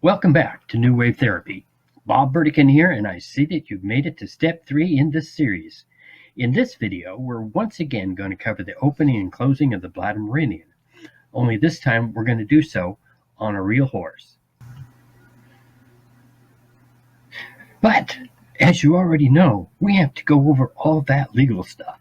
Welcome back to New Wave Therapy. Bob Burdekin here, and I see that you've made it to step 3 in this series. In this video, we're once again going to cover the opening and closing of the Bladder Meridian. Only this time, we're going to do so on a real horse. But, as you already know, we have to go over all that legal stuff.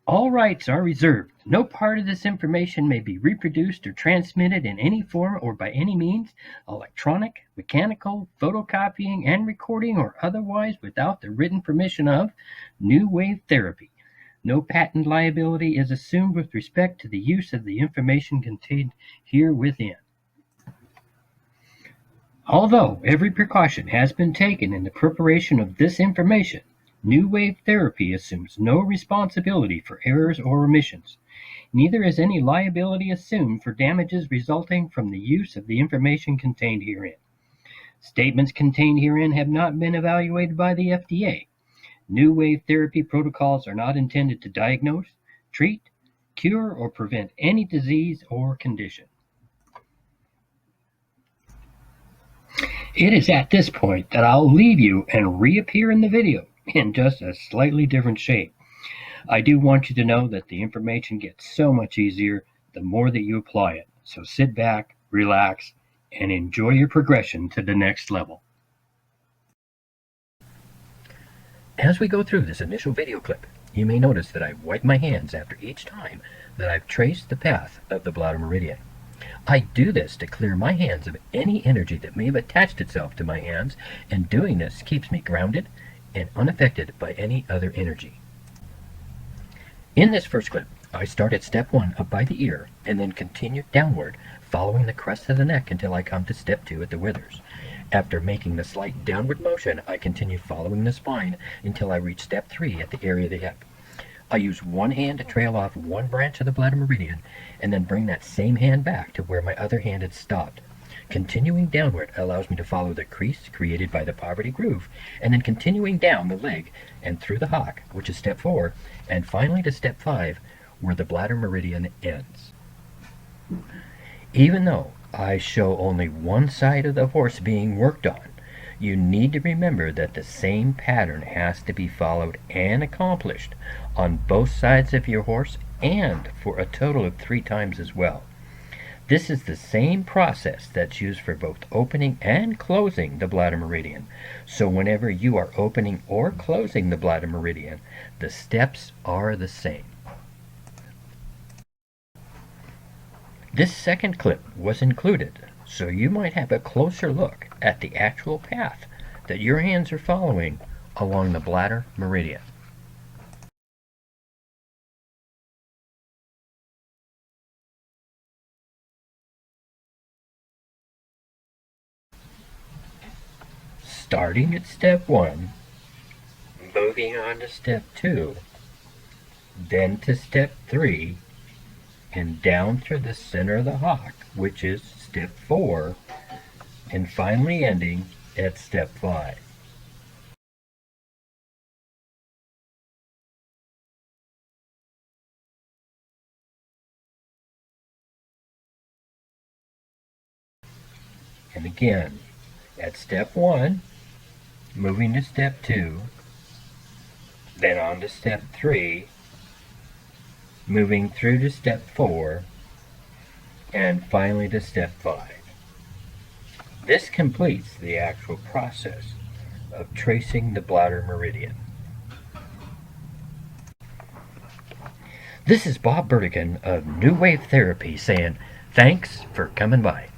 All rights are reserved. No part of this information may be reproduced or transmitted in any form or by any means, electronic, mechanical, photocopying, and recording, or otherwise without the written permission of New Wave Therapy. No patent liability is assumed with respect to the use of the information contained here within. Although every precaution has been taken in the preparation of this information, New Wave Therapy assumes no responsibility for errors or omissions. Neither is any liability assumed for damages resulting from the use of the information contained herein. Statements contained herein have not been evaluated by the FDA. New Wave Therapy protocols are not intended to diagnose, treat, cure, or prevent any disease or condition. It is at this point that I'll leave you and reappear in the video in just a slightly different shape. I do want you to know that the information gets so much easier the more that you apply it. So sit back, relax, and enjoy your progression to the next level. As we go through this initial video clip, you may notice that I wipe my hands after each time that I've traced the path of the Bladder Meridian. I do this to clear my hands of any energy that may have attached itself to my hands, and doing this keeps me grounded and unaffected by any other energy. In this first clip, I start at step 1 up by the ear and then continue downward, following the crest of the neck until I come to step 2 at the withers. After making the slight downward motion, I continue following the spine until I reach step 3 at the area of the hip. I use one hand to trail off one branch of the Bladder Meridian and then bring that same hand back to where my other hand had stopped. Continuing downward allows me to follow the crease created by the poverty groove, and then continuing down the leg and through the hock, which is step 4, and finally to step 5, where the Bladder Meridian ends. Even though I show only one side of the horse being worked on, you need to remember that the same pattern has to be followed and accomplished on both sides of your horse, and for a total of 3 times as well. This is the same process that's used for both opening and closing the Bladder Meridian. So whenever you are opening or closing the Bladder Meridian, the steps are the same. This second clip was included so you might have a closer look at the actual path that your hands are following along the Bladder Meridian. Starting at step 1, moving on to step 2, then to step 3, and down through the center of the hock, which is step 4, and finally ending at step 5. And again, at step 1, moving to step 2, then on to step 3, moving through to step 4, and finally to step 5. This completes the actual process of tracing the Bladder Meridian. This is Bob Burdekin of New Wave Therapy saying thanks for coming by.